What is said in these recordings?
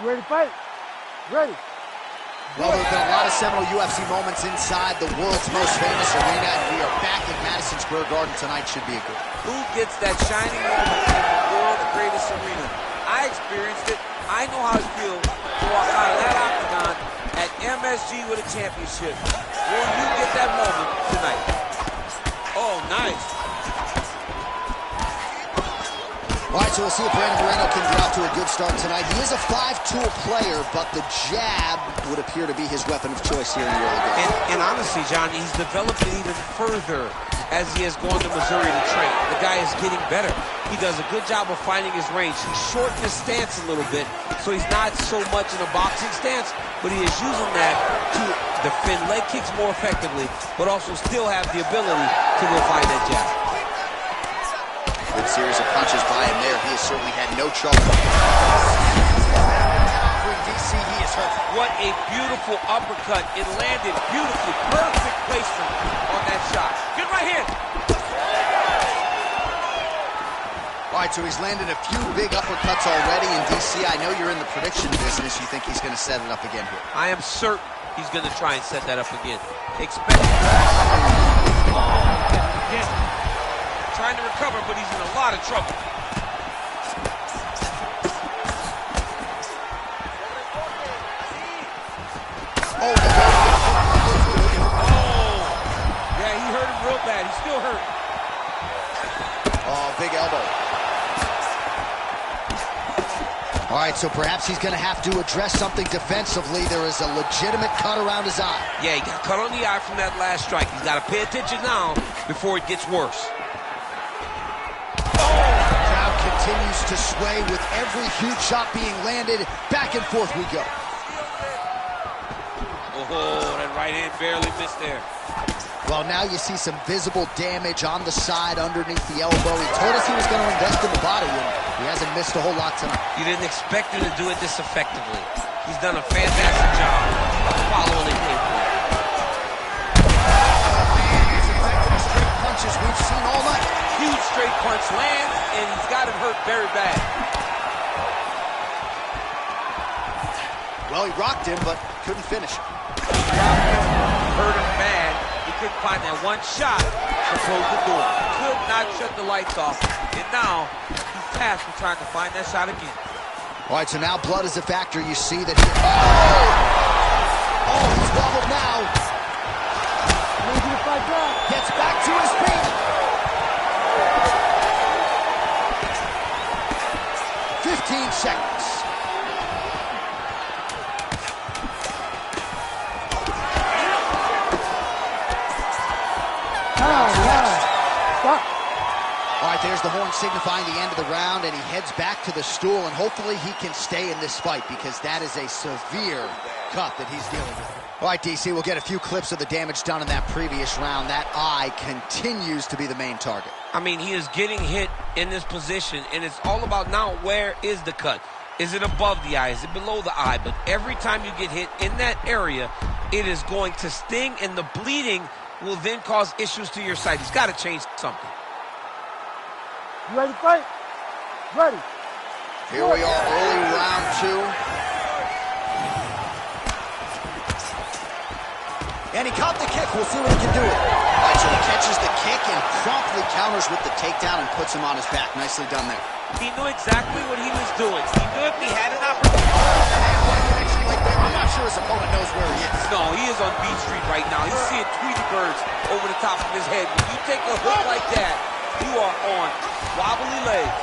You ready to fight? Ready. Well, there have been a lot of seminal UFC moments inside the world's most famous arena, and we are back at Madison Square Garden tonight. Should be a good one. Who gets that shining moment in the world's greatest arena? I experienced it. I know how it feels to walk out of that octagon at MSG with a championship. Will you get that moment tonight? Oh, nice. All right, so we'll see if Brandon Moreno can get off to a good start tonight. He is a five-tool player, but the jab would appear to be his weapon of choice here in the early days. And honestly, John, he's developed it even further as he has gone to Missouri to train. The guy is getting better. He does a good job of finding his range. He's shortened his stance a little bit, so he's not so much in a boxing stance, but he is using that to defend leg kicks more effectively, but also still have the ability to go find that jab. Good series of punches by him there. He has certainly had no trouble. DC, he is hurt. What a beautiful uppercut. It landed beautifully. Perfect placement on that shot. Good right hand. All right, so he's landed a few big uppercuts already. And DC, I know you're in the prediction business. You think he's going to set it up again here? I am certain he's going to try and set that up again. Expect. Trying to recover, but he's in a lot of trouble. Oh, yeah, he hurt him real bad. He's still hurt. Oh, big elbow. All right, so perhaps he's going to have to address something defensively. There is a legitimate cut around his eye. Yeah, he got cut on the eye from that last strike. He's got to pay attention now before it gets worse. Continues to sway with every huge shot being landed. Back and forth we go. Oh, that right hand barely missed there. Well, now you see some visible damage on the side underneath the elbow. He told us he was going to invest in the body, and he hasn't missed a whole lot tonight. You didn't expect him to do it this effectively. He's done a fantastic job following the game plan. He's effective straight punches we've seen all night. Huge straight punch lands, and he's got him hurt very bad. Well, he rocked him, but couldn't finish him. Hurt him bad. He couldn't find that one shot to close the door. Could not shut the lights off. And now he's tasked with trying to find that shot again. All right, so now blood is a factor. You see that he... Oh, he's wobbled now. Gets back to his feet. 15 seconds. round two next. Stop. All right, there's the horn signifying the end of the round, and he heads back to the stool, and hopefully he can stay in this fight because that is a severe cut that he's dealing with. All right, DC, we'll get a few clips of the damage done in that previous round. That eye continues to be the main target. I mean, he is getting hit in this position, and it's all about now where is the cut? Is it above the eye? Is it below the eye? But every time you get hit in that area, it is going to sting, and the bleeding will then cause issues to your sight. He's got to change something. You ready to fight? Ready. Here we are, early round two. And he caught the kick. We'll see what he can do with it. All right, so he catches the kick and promptly counters with the takedown and puts him on his back. Nicely done there. He knew exactly what he was doing. He knew if he had an opportunity. I'm not sure his opponent knows where he is. No, he is on Beach Street right now. He's seeing Tweety birds over the top of his head. When you take a hook like that, you are on wobbly legs.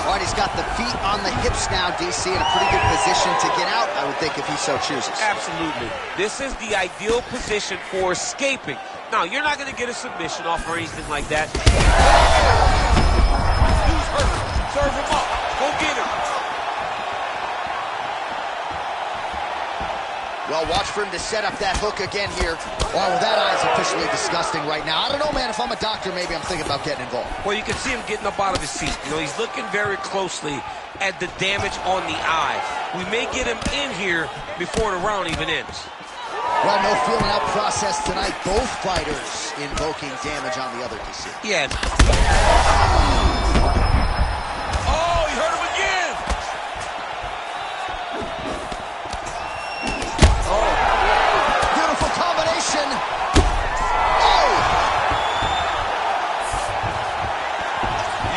All right, he's got the feet on the hips now, DC, in a pretty good position to get out, I would think, if he so chooses. Absolutely. This is the ideal position for escaping. Now, you're not going to get a submission off or anything like that. Who's hurt? Serve him up. Go get him. Well, watch for him to set up that hook again here. Well, that eye is officially disgusting right now. I don't know, man. If I'm a doctor, maybe I'm thinking about getting involved. Well, you can see him getting up out of his seat. You know, he's looking very closely at the damage on the eye. We may get him in here before the round even ends. Well, no feeling out process tonight. Both fighters invoking damage on the other, DC. Yeah. Oh, he hurt him again. Beautiful combination. Oh!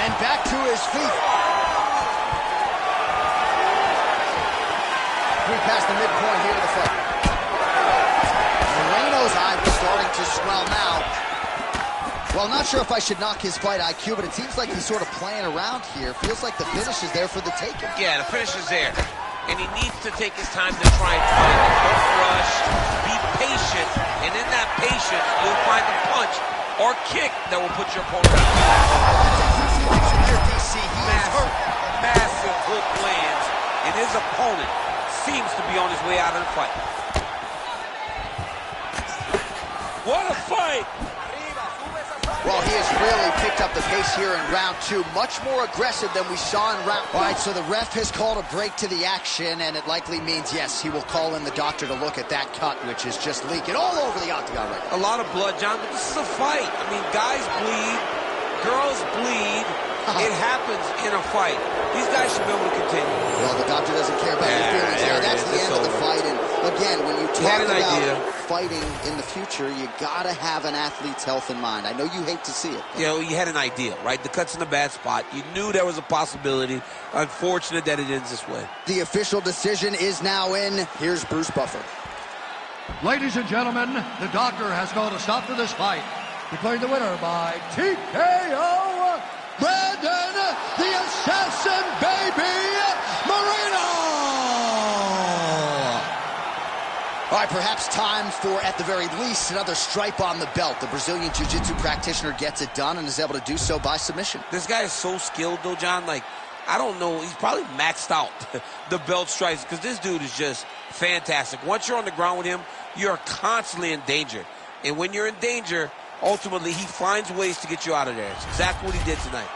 And back to his feet. We're past the midpoint here of the fight. Moreno's eye was starting to swell now. Well, not sure if I should knock his fight IQ, but it seems like he's sort of playing around here. Feels like the finish is there for the taking. Yeah, the finish is there. And he needs to take his time to try and find it. Don't rush. Be patient. And in that patience, you'll find the punch or kick that will put your opponent out. Massive hook lands, and his opponent seems to be on his way out of the fight. What a fight! Well, he has really picked up the pace here in round two. Much more aggressive than we saw in round one. All right, so the ref has called a break to the action, and it likely means, yes, he will call in the doctor to look at that cut, which is just leaking all over the octagon right now. A lot of blood, John, but this is a fight. I mean, guys bleed, girls bleed. It happens in a fight. These guys should be able to continue. Well, the doctor doesn't care about your feelings there. That's the end of the fight. And again, when you talk about fighting in the future, you gotta have an athlete's health in mind. I know you hate to see it. You know, you had an idea, right? The cut's in a bad spot. You knew there was a possibility. Unfortunate that it ends this way. The official decision is now in. Here's Bruce Buffer. Ladies and gentlemen, the doctor has called a stop to this fight, declaring the winner by TKO. Brandon, the Assassin Baby Moreno! All right, perhaps time for, at the very least, another stripe on the belt. The Brazilian Jiu-Jitsu practitioner gets it done and is able to do so by submission. This guy is so skilled, though, John. Like, I don't know. He's probably maxed out the belt strikes because this dude is just fantastic. Once you're on the ground with him, you're constantly in danger. And when you're in danger, ultimately, he finds ways to get you out of there. It's exactly what he did tonight.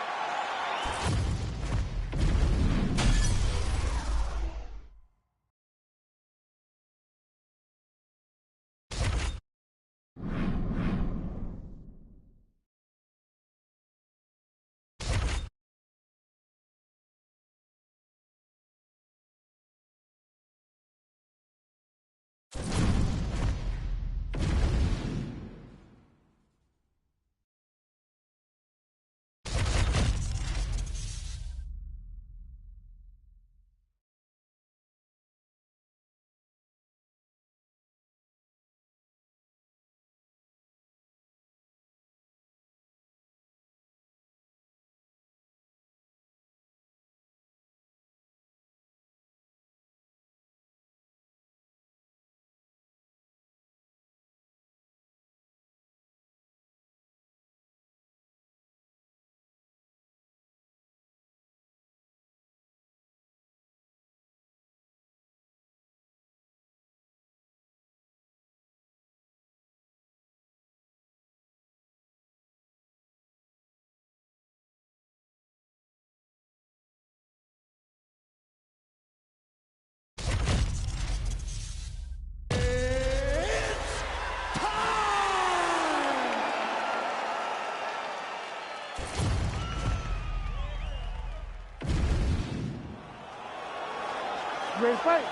You ready to fight?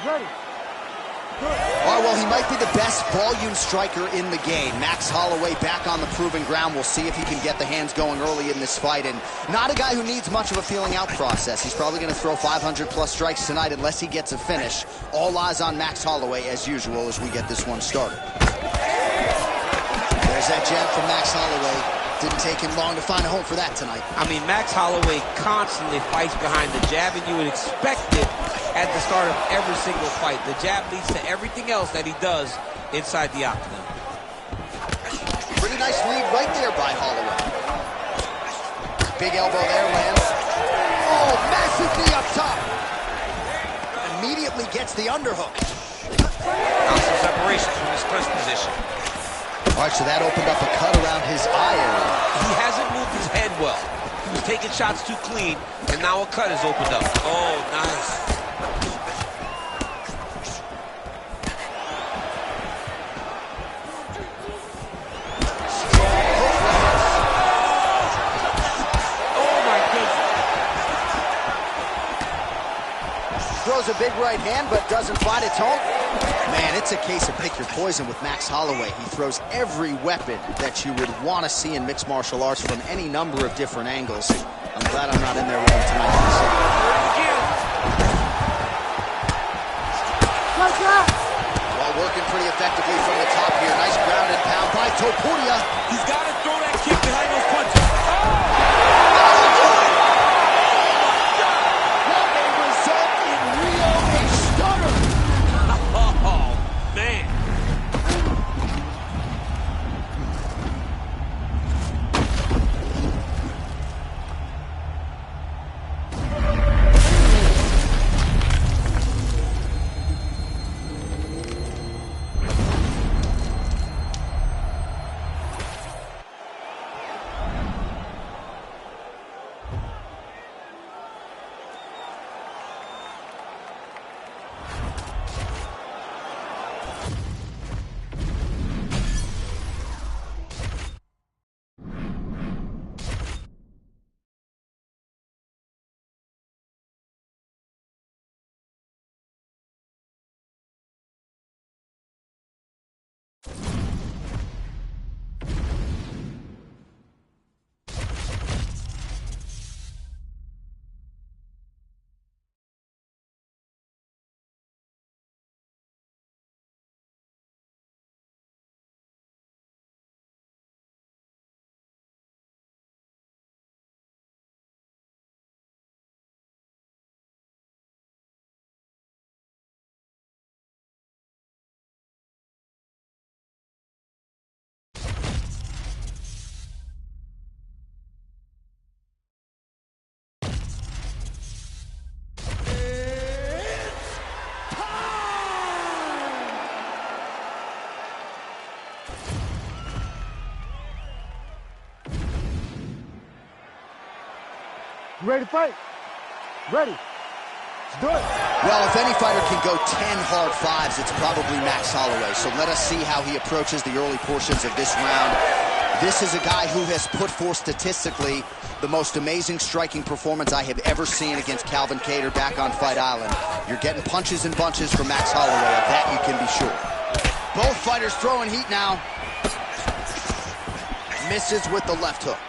Ready. All right, well, he might be the best volume striker in the game. Max Holloway back on the proving ground. We'll see if he can get the hands going early in this fight. And not a guy who needs much of a feeling out process. He's probably going to throw 500-plus strikes tonight unless he gets a finish. All eyes on Max Holloway, as usual, as we get this one started. There's that jab from Max Holloway. Didn't take him long to find a home for that tonight. I mean, Max Holloway constantly fights behind the jab, and you would expect it at the start of every single fight. The jab leads to everything else that he does inside the octagon. Pretty nice lead right there by Holloway. Big elbow there, lands. Oh, massive knee up top. Immediately gets the underhook. Now some separation from his clinch position. All right, so that opened up a cut around his eye area. He hasn't moved his head well. He was taking shots too clean, and now a cut has opened up. Oh, nice. Throws a big right hand, but doesn't find its home. Man, it's a case of pick your poison with Max Holloway. He throws every weapon that you would want to see in mixed martial arts from any number of different angles. I'm glad I'm not in there with him tonight. Well, working pretty effectively from the top here. Nice ground and pound by Topuria. He's got to throw that kick behind those punches. You ready to fight? Ready. Let's do it. Well, if any fighter can go 10 hard fives, it's probably Max Holloway. So let us see how he approaches the early portions of this round. This is a guy who has put forth statistically the most amazing striking performance I have ever seen against Calvin Kattar back on Fight Island. You're getting punches and bunches from Max Holloway. Of that you can be sure. Both fighters throwing heat now. Misses with the left hook.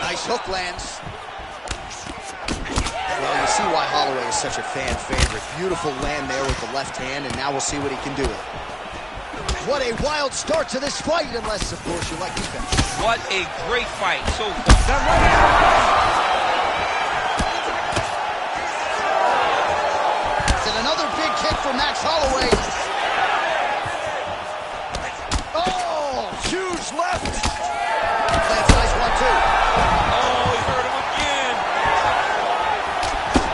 Nice hook lands. Well, you see why Holloway is such a fan favorite. Beautiful land there with the left hand, and now we'll see what he can do with it. What a wild start to this fight, unless, of course, you like defense. What a great fight so far. And another big kick for Max Holloway. Oh, huge left. That's a nice one, too. Oh, he hurt him again.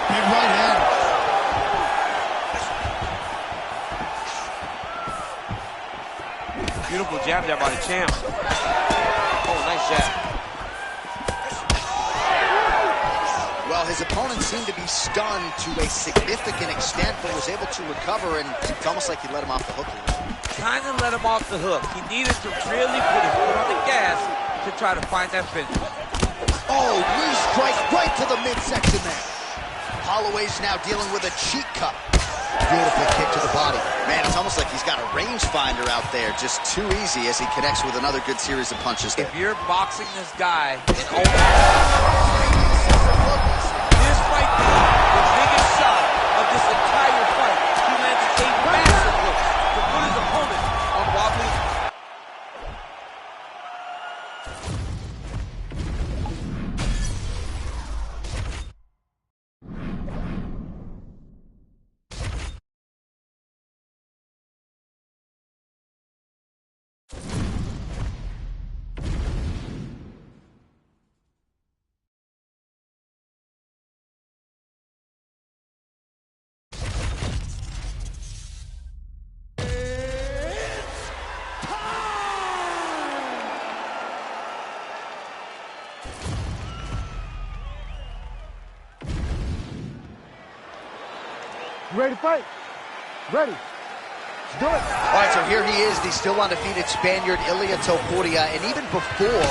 Big right hand. Beautiful jab there by the champ. Oh, nice jab. Well, his opponent seemed to be stunned to a significant extent, but was able to recover, and it's almost like he let him off the hook a little. kind of let him off the hook. He needed to really put his foot on the gas to try to find that finish. Oh, knee strike right to the midsection there. Holloway's now dealing with a cheek cup. Beautiful kick to the body. Man, it's almost like he's got a rangefinder out there. Just too easy as he connects with another good series of punches there. If you're boxing this guy, this might be the biggest shot of this entire fight. He landed a massive hook to put his opponent on wobbly. You ready to fight? Ready. Let's do it. All right, so here he is, the still undefeated Spaniard, Ilia Topuria, and even before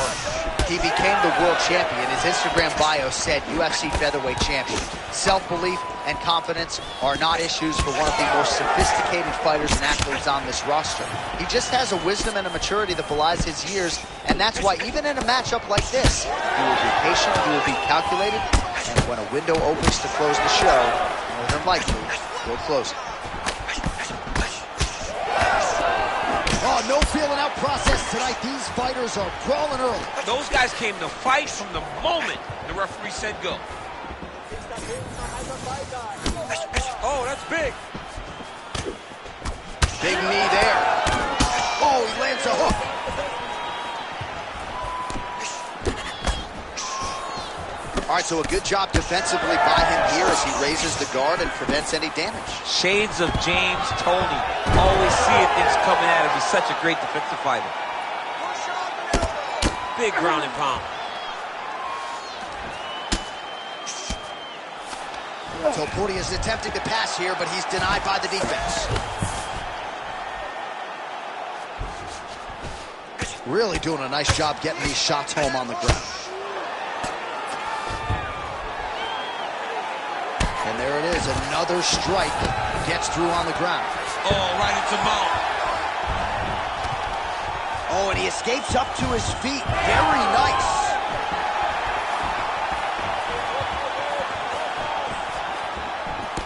he became the world champion, his Instagram bio said UFC featherweight champion. Self-belief and confidence are not issues for one of the most sophisticated fighters and athletes on this roster. He just has a wisdom and a maturity that belies his years, and that's why even in a matchup like this, he will be patient, he will be calculated, and when a window opens to close the show, more than likely, he'll close it. Oh, no feeling out process tonight. These fighters are crawling early. Those guys came to fight from the moment the referee said go. Oh, that's big. Big knee there. Oh, he lands a hook. All right, so a good job defensively by him here as he raises the guard and prevents any damage. Shades of James Toney. Always seeing things coming at him. He's such a great defensive fighter. Big ground and pound. Topuria is attempting to pass here, but he's denied by the defense. Really doing a nice job getting these shots home on the ground. And there it is, another strike gets through on the ground. Oh, right into mount. Oh, and he escapes up to his feet. Very nice.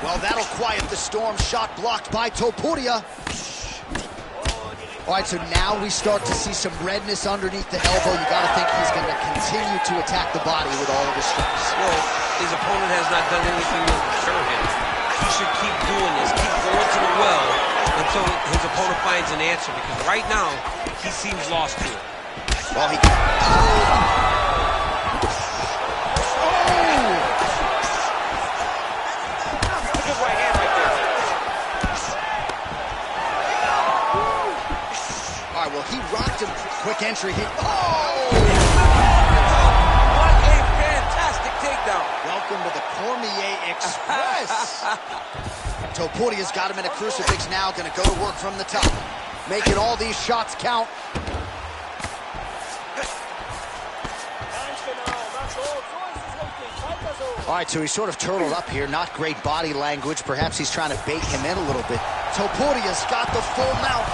Well, that'll quiet the storm. Shot blocked by Topuria. All right, so now we start to see some redness underneath the elbow. You got to think he's going to continue to attack the body with all of his strikes. Well, his opponent has not done anything to deter him. He should keep doing this, keep going to the well until his opponent finds an answer, because right now, he seems lost to it. Well, he... Good right hand right there. All right, well, he rocked him. Quick entry here. Oh! What a fantastic takedown. Welcome to the Cormier Express. Topuria's got him in a crucifix now. Going to go to work from the top. Making all these shots count. All right, so he's sort of turtled up here. Not great body language. Perhaps he's trying to bait him in a little bit. Topuria's got the full mount.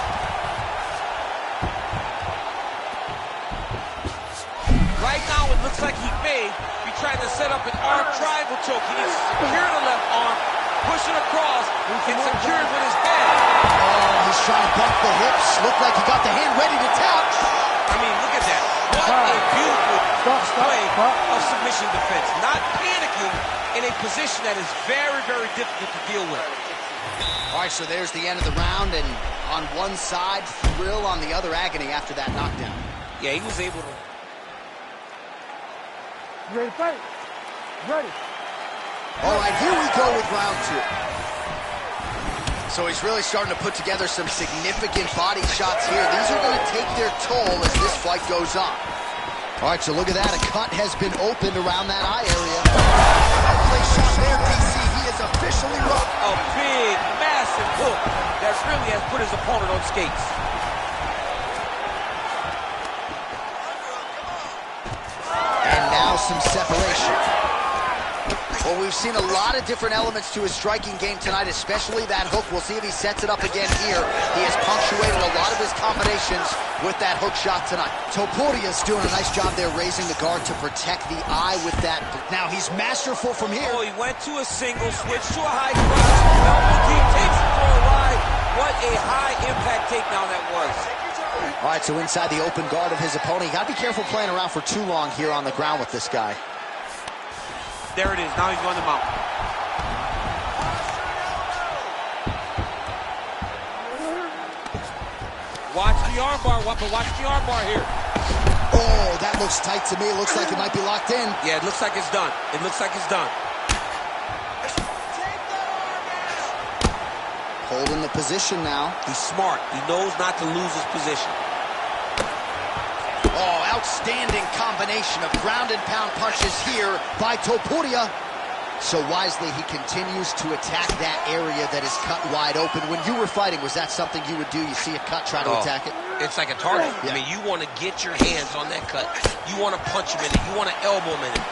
Right now, it looks like he may be trying to set up an arm triangle choke. He needs to secure the left arm, push it across, and secure it with his head. Oh, he's trying to bump the hips. Looked like he got the hand ready to tap. I mean, look at that. What a beautiful play of submission defense. Not panicking in a position that is very, very difficult to deal with. All right, so there's the end of the round, and on one side, thrill, on the other, agony after that knockdown. Yeah, he was able to... You ready to fight? Ready. All right, here we go with round two. So he's really starting to put together some significant body shots here. These are going to take their toll as this fight goes on. All right, so look at that. A cut has been opened around that eye area. Play shot there, DC. He is officially rocked. A big, massive massive hook that really has put his opponent on skates. And now some separation. Well, we've seen a lot of different elements to his striking game tonight, especially that hook. We'll see if he sets it up again here. He has punctuated a lot of his combinations with that hook shot tonight. Topuria's doing a nice job there raising the guard to protect the eye with that. Now he's masterful from here. Oh, he went to a single, switched to a high cross, elbow deep, takes it for a ride. What a high-impact takedown that was. All right, so inside the open guard of his opponent. You got to be careful playing around for too long here on the ground with this guy. There it is. Now he's going to mount. Watch the armbar, but watch the armbar here. Oh, that looks tight to me. It looks like it might be locked in. Yeah, it looks like it's done. It looks like it's done. Holding the position now. He's smart. He knows not to lose his position. Oh, outstanding combination of ground and pound punches here by Topuria. So wisely, he continues to attack that area that is cut wide open. When you were fighting, was that something you would do? You see a cut, try to attack it? It's like a target. Yeah. I mean, you want to get your hands on that cut. You want to punch him in it. You want to elbow him in it.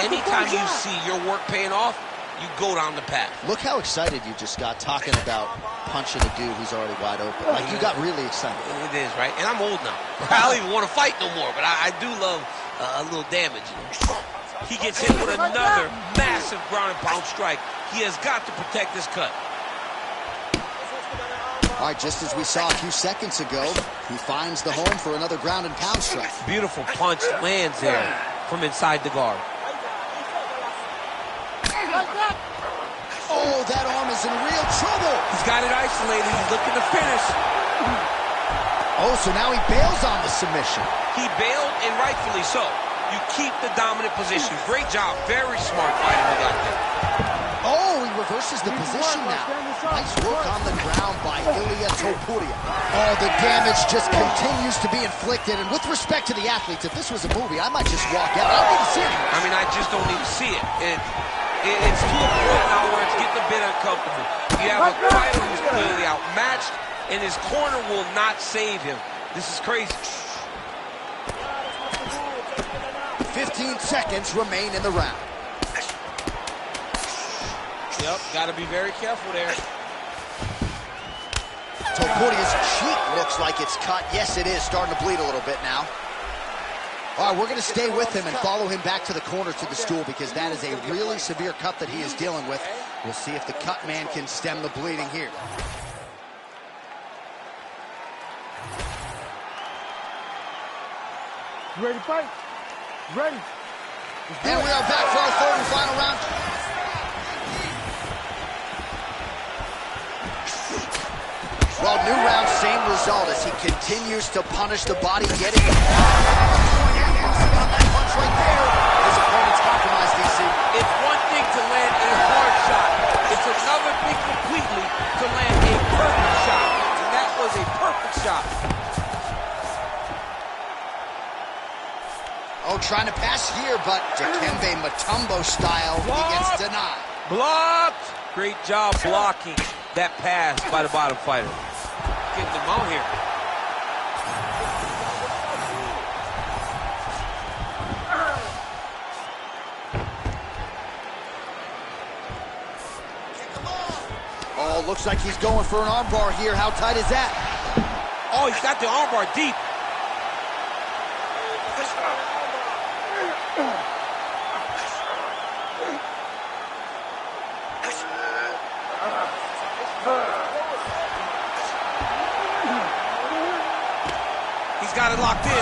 Anytime you see your work paying off, you go down the path. Look how excited you just got talking about punching a dude who's already wide open. Like, you got really excited. It is, right? And I'm old now. I don't even want to fight no more, but I do love a little damage. He gets hit with another massive ground and pound strike. He has got to protect this cut. All right, just as we saw a few seconds ago, he finds the home for another ground and pound strike. Beautiful punch lands there from inside the guard. Oh, that arm is in real trouble. He's got it isolated. He's looking to finish. Oh, so now he bails on the submission. He bailed, and rightfully so. You keep the dominant position. Great job. Very smart fighting we got there. Oh, he reverses the position now. Nice work on the ground by Ilia Topuria. Oh, the damage just continues to be inflicted. And with respect to the athletes, if this was a movie, I might just walk out. I don't need to see it. I mean, I just don't need to see it. It's to a point now where it's getting a bit uncomfortable. You have a fighter who's clearly outmatched, and his corner will not save him. This is crazy. 15 seconds remain in the round. Yep, got to be very careful there. Topuria's cheek looks like it's cut. Yes, it is. Starting to bleed a little bit now. All right, we're going to stay with him and follow him back to the corner to the stool because that is a really severe cut that he is dealing with. We'll see if the cut man can stem the bleeding here. You ready to fight? Ready. And we are back for our third and final round. Well, new round, same result as he continues to punish the body, getting the punch right there. His opponent's compromised, DC. It's one thing to land a hard shot. It's another thing completely to land a perfect shot. And that was a perfect shot. Oh, trying to pass here, but Dikembe Mutombo style, he gets denied. Blocked. Great job blocking that pass by the bottom fighter. Getting them out here. Oh, looks like he's going for an armbar here. How tight is that? Oh, he's got the armbar deep. He's got it locked in.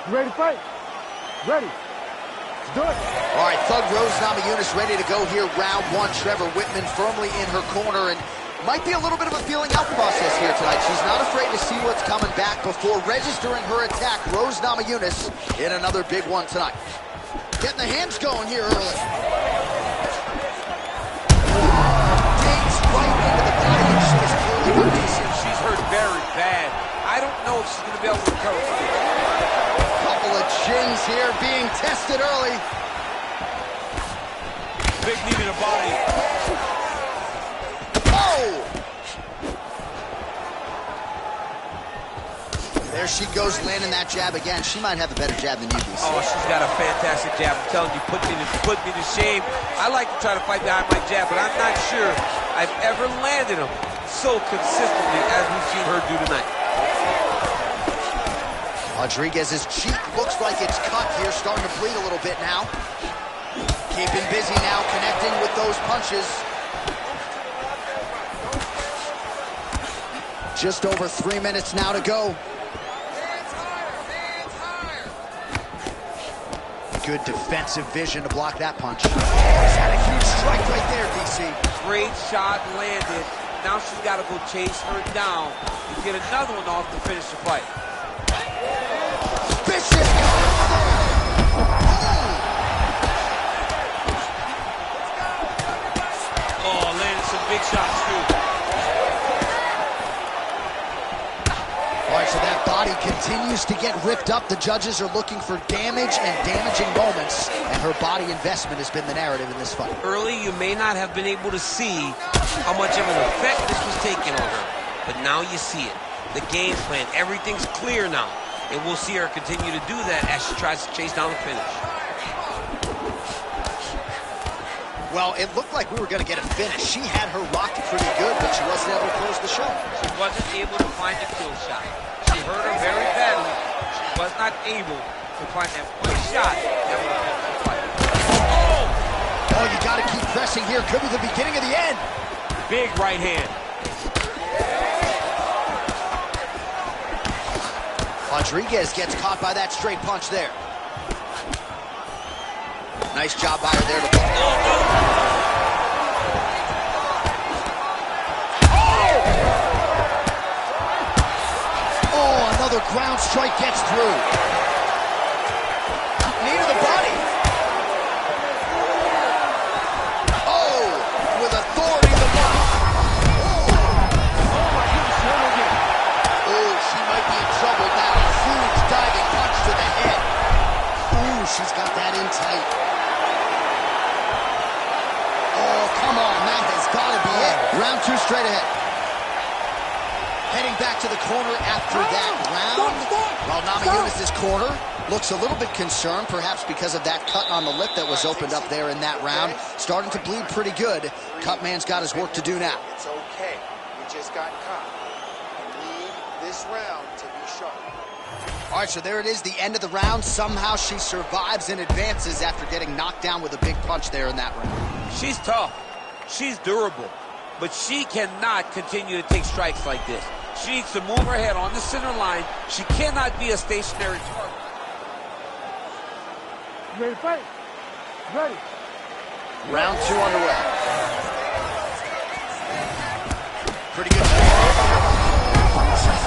You ready to fight? Ready. Let's do it. All right, Thug Rose Namajunas ready to go here, round one. Trevor Whitman firmly in her corner, and might be a little bit of a feeling out process here tonight. She's not afraid to see what's coming back before registering her attack. Rose Namajunas in another big one tonight. Getting the hands going here early. Digs right into the body, and she is clearly hurt. She's hurt very bad. I don't know if she's going to be able to recover from it. Couple of chins here being tested early. Big knee to the body. Oh! There she goes, landing that jab again. She might have a better jab than you, DC. Oh, she's got a fantastic jab. I'm telling you, put me to shame. I like to try to fight behind my jab, but I'm not sure I've ever landed them so consistently as we've seen her do tonight. Rodriguez's cheek looks like it's cut here, starting to bleed a little bit now. Keeping busy now, connecting with those punches. Just over 3 minutes now to go. Good defensive vision to block that punch. Oh, he's had a huge strike right there, DC. Great shot landed. Now she's got to go chase her down and get another one off to finish the fight. Vicious. Oh, landed some big shots, too. All right, so that body continues to get ripped up. The judges are looking for damage and damaging moments, and her body investment has been the narrative in this fight. Early, you may not have been able to see how much of an effect this was taking on her, but now you see it. The game plan, everything's clear now, and we'll see her continue to do that as she tries to chase down the finish. Well, it looked like we were going to get a finish. She had her rocked pretty good, but she wasn't able to close the show. She wasn't able to find a kill shot. She hurt her very badly. She was not able to find that one shot that would have been the fight. Oh, you got to keep pressing here. Could be the beginning of the end. Big right hand. Rodriguez gets caught by that straight punch there. Nice job by her there to block. Oh, another ground strike gets through. Knee to the body. Oh, with authority the block. Oh, she might be in trouble now. Huge diving punch to the head. Ooh, she's got that in tight. Come on, that has got to be it. Round two straight ahead. Heading back to the corner after that round. While Namajunas' corner looks a little bit concerned, perhaps because of that cut on the lip that was opened up there in that round. Starting to bleed pretty good. Cutman's got his work to do now. It's okay. We just got caught. We need this round to be sharp. All right, so there it is, the end of the round. Somehow she survives and advances after getting knocked down with a big punch there in that round. She's tough. She's durable. But she cannot continue to take strikes like this. She needs to move her head on the center line. She cannot be a stationary target. You ready to fight? Ready. Round two underway. Pretty good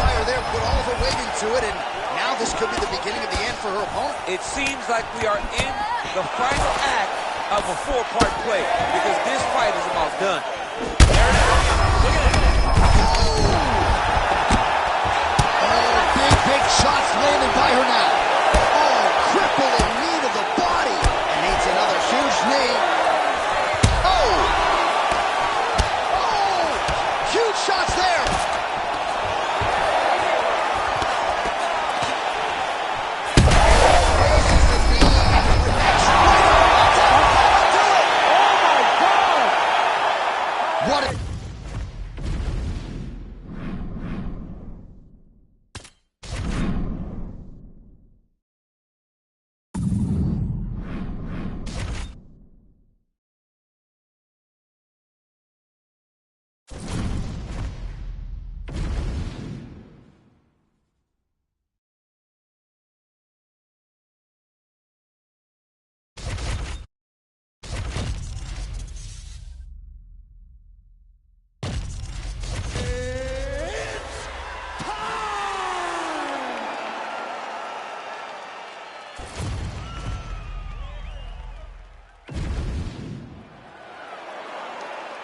fire there, put all of her weight into it, and now this could be the beginning of the end for her opponent. It seems like we are in the final act of a four-part play because this fight is about done. There it is. Look at it. Oh, big shots landed by her now. Oh, crippling knee to the body. And needs another huge knee. Oh! Oh! Huge shots there. Raises the knee. That's right on the top. What a...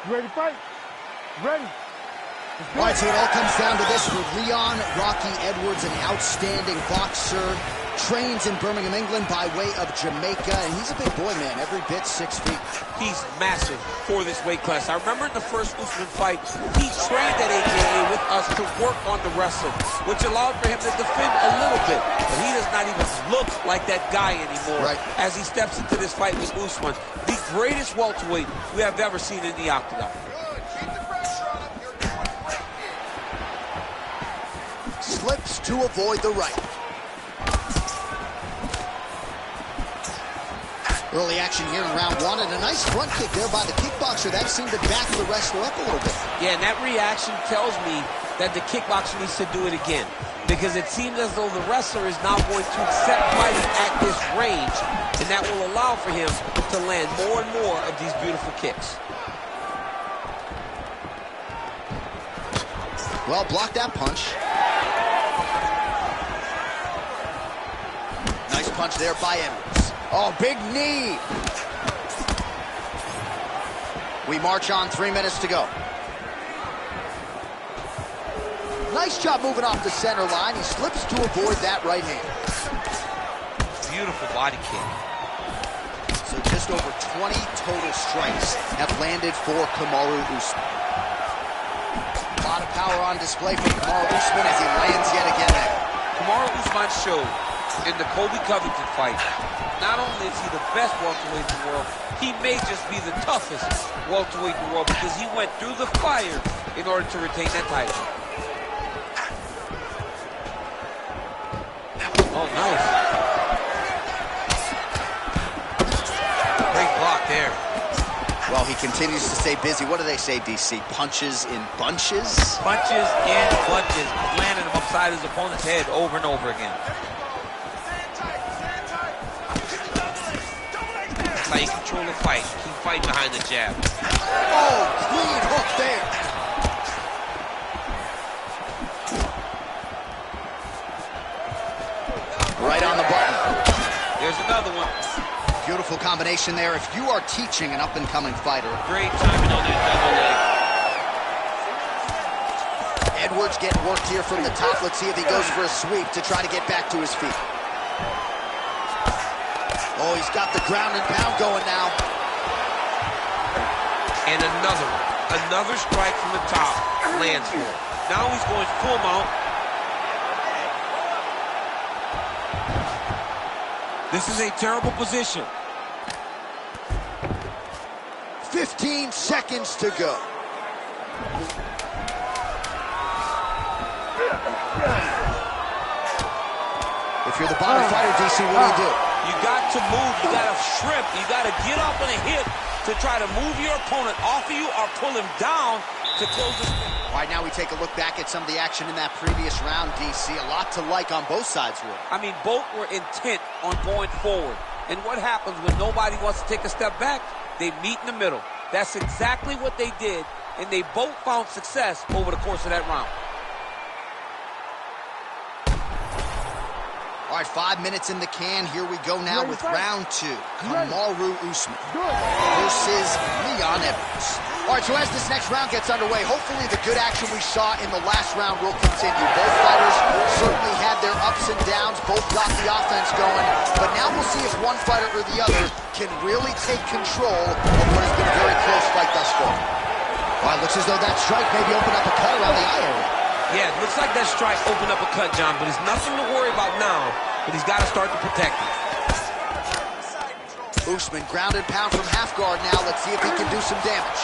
You ready to fight? Ready. All right, so it all comes down to this for Leon Rocky Edwards, an outstanding boxer. Trains in Birmingham, England by way of Jamaica, and he's a big boy, man, every bit 6 feet. He's massive for this weight class. I remember in the first Usman fight, he trained at AKA with us to work on the wrestling, which allowed for him to defend a little bit. But he does not even look like that guy anymore as he steps into this fight with Usman, the greatest welterweight we have ever seen in the octagon. Slips to avoid the right. Early action here in round one, and a nice front kick there by the kickboxer. That seemed to back the wrestler up a little bit. Yeah, and that reaction tells me that the kickboxer needs to do it again, because it seems as though the wrestler is now going to accept fighting at this range, and that will allow for him to land more and more of these beautiful kicks. Well, block that punch. Nice punch there by Edwards. Oh, big knee. We march on, 3 minutes to go. Nice job moving off the center line. He slips to avoid that right hand. Beautiful body kick. So just over 20 total strikes have landed for Kamaru Usman. A lot of power on display for Kamaru Usman as he lands yet again there. Kamaru Usman showed in the Colby Covington fight, not only is he the best welterweight in the world, he may just be the toughest welterweight in the world, because he went through the fire in order to retain that title. Oh, nice. Great block there. Well, he continues to stay busy. What do they say, DC? Punches in bunches? Punches in bunches, landing him upside his opponent's head over and over again. That's how you control the fight. Keep fighting behind the jab. Oh, clean hook there. Right on the button. There's another one. Beautiful combination there. If you are teaching an up-and-coming fighter. Great timing on that double leg. Edwards getting worked here from the top. Let's see if he goes for a sweep to try to get back to his feet. Oh, he's got the ground and pound going now. And another strike from the top lands for him. Now he's going full mount. This is a terrible position. 15 seconds to go. If you're the bottom fighter, DC, what do you do? You got to move, you got to shrimp, you got to get up on a hip to try to move your opponent off of you or pull him down to close this. All right, now we take a look back at some of the action in that previous round, DC. A lot to like on both sides, really. I mean, both were intent on going forward. And what happens when nobody wants to take a step back? They meet in the middle. That's exactly what they did, and they both found success over the course of that round. All right, 5 minutes in the can. Here we go now with round two. Kamaru Usman versus Leon Edwards. All right, so as this next round gets underway, hopefully the good action we saw in the last round will continue. Both fighters certainly had their ups and downs. Both got the offense going. But now we'll see if one fighter or the other can really take control of what has been a very close fight thus far. All right, looks as though that strike maybe opened up a cut around the eye area. Yeah, it looks like that strike opened up a cut, John, but it's nothing to worry about now, but he's got to start to protect it. Usman grounded pound from half guard now. Let's see if he can do some damage.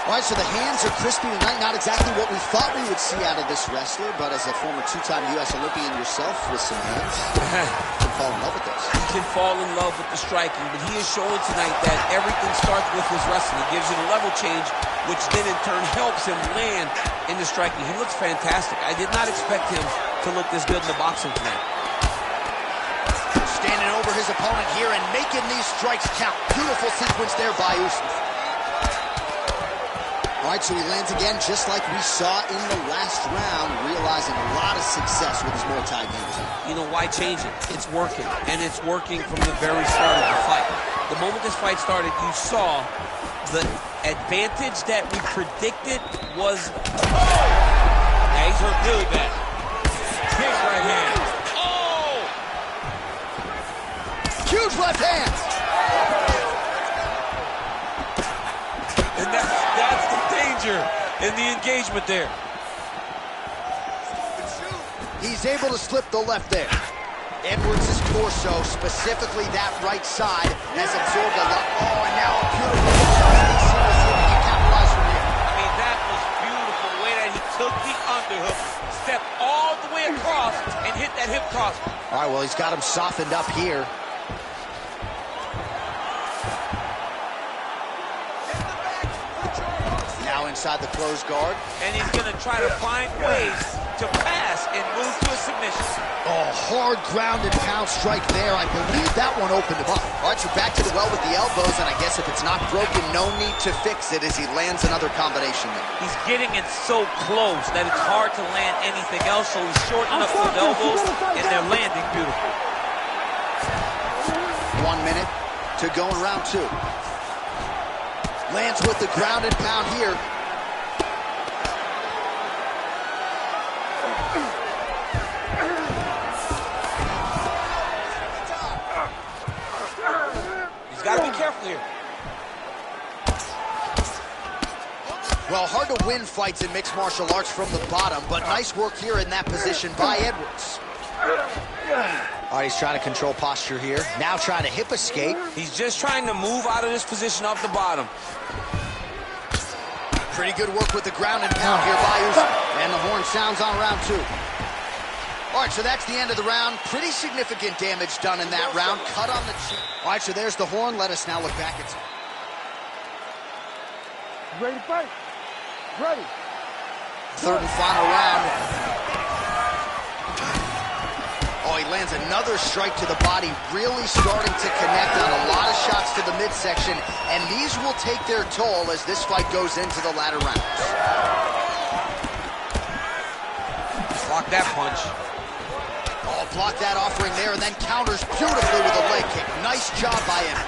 All right, so the hands are crispy tonight. Not exactly what we thought we would see out of this wrestler, but as a former two-time U.S. Olympian yourself with some hands, you can fall in love with this. He can fall in love with the striking, but he is showing tonight that everything starts with his wrestling. It gives you the level change, which then in turn helps him land in the striking. He looks fantastic. I did not expect him to look this good in the boxing tonight. Standing over his opponent here and making these strikes count. Beautiful sequence there by Usman. All All right, so he lands again, just like we saw in the last round, realizing a lot of success with his Muay Thai games. You know, why change it? It's working, and it's working from the very start of the fight. The moment this fight started, you saw the advantage that we predicted was... Now he's hurt really bad. Big right hand. Oh! Huge left hand! And that's the danger in the engagement there. He's able to slip the left there. Edwards' torso, specifically that right side, has absorbed a lot. Oh, and now a beautiful shot. Let's see if he can capitalize from here. I mean, that was beautiful. The way that he took the underhook, stepped all the way across, and hit that hip toss. All right, well, he's got him softened up here. Now inside the closed guard. And he's going to try to find ways to pass and move to a submission. Oh, hard ground and pound strike there. I believe that one opened him up. All right, so back to the well with the elbows, and I guess if it's not broken, no need to fix it as he lands another combination there. He's getting it so close that it's hard to land anything else, so he's shortening up those elbows, and they're landing beautiful. 1 minute to go in round two. Lands with the ground and pound here. He's got to be careful here. Well, hard to win fights in mixed martial arts from the bottom, but nice work here in that position by Edwards. All right, he's trying to control posture here. Now trying to hip escape. He's just trying to move out of this position off the bottom. Pretty good work with the ground and pound here by Usman. And the horn sounds on round two. All right, so that's the end of the round. Pretty significant damage done in that round. Cut on the chin. All right, so there's the horn. Let us now look back at... Ready to fight? Ready. Third and final round. Oh, he lands another strike to the body, really starting to connect on a lot of shots to the midsection, and these will take their toll as this fight goes into the latter rounds. Block that punch. Oh, block that offering there, and then counters beautifully with a leg kick. Nice job by him.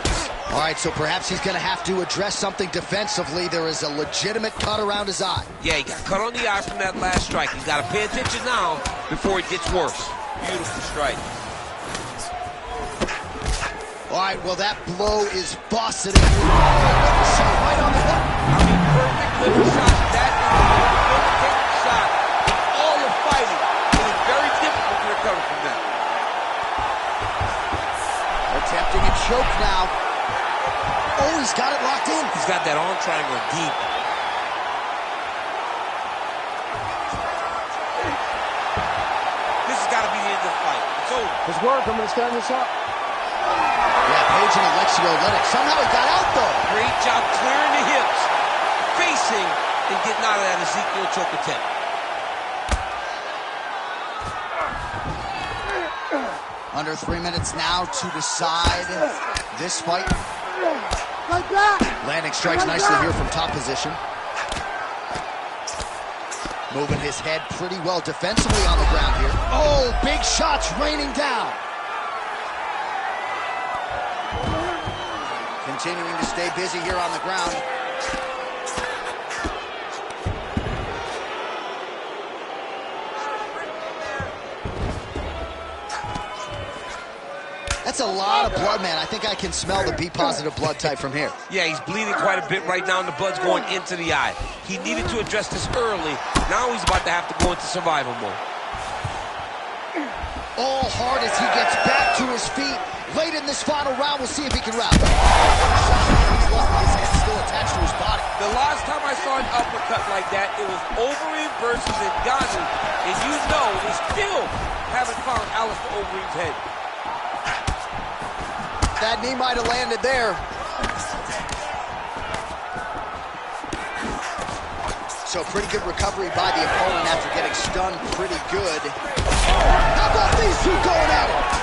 All right, so perhaps he's going to have to address something defensively. There is a legitimate cut around his eye. Yeah, he got cut on the eye from that last strike. He's got to pay attention now before it gets worse. Beautiful strike. All right, well, that blow is busted. Shot right on the hook. I mean, perfect liver shot. That is the most perfect shot in all of fighting. It is very difficult to recover from that. Attempting a choke now. Oh, he's got it locked in. He's got that arm triangle deep. This has got to be the end of the fight. It's over. His work, I'm going to stand this up. Yeah, Page and Alexio Leonard. Somehow he got out, though. Great job clearing the hips, facing, and getting out of that Ezekiel choke attempt. Under 3 minutes now to decide this fight. Like that. Landing strikes nicely here from top position. Moving his head pretty well defensively on the ground here. Oh, big shots raining down. Continuing to stay busy here on the ground. That's a lot of blood, man. I think I can smell the B-positive blood type from here. Yeah, he's bleeding quite a bit right now, and the blood's going into the eye. He needed to address this early. Now he's about to have to go into survival mode. All hard as he gets back to his feet. Late in this final round, we'll see if he can rally. His head still attached to his body. The last time I saw an uppercut like that, it was Overeem versus Ngannou, and you know they still haven't found Alistair Overeem's head. That knee might have landed there. So pretty good recovery by the opponent after getting stunned pretty good. How about these two going at it?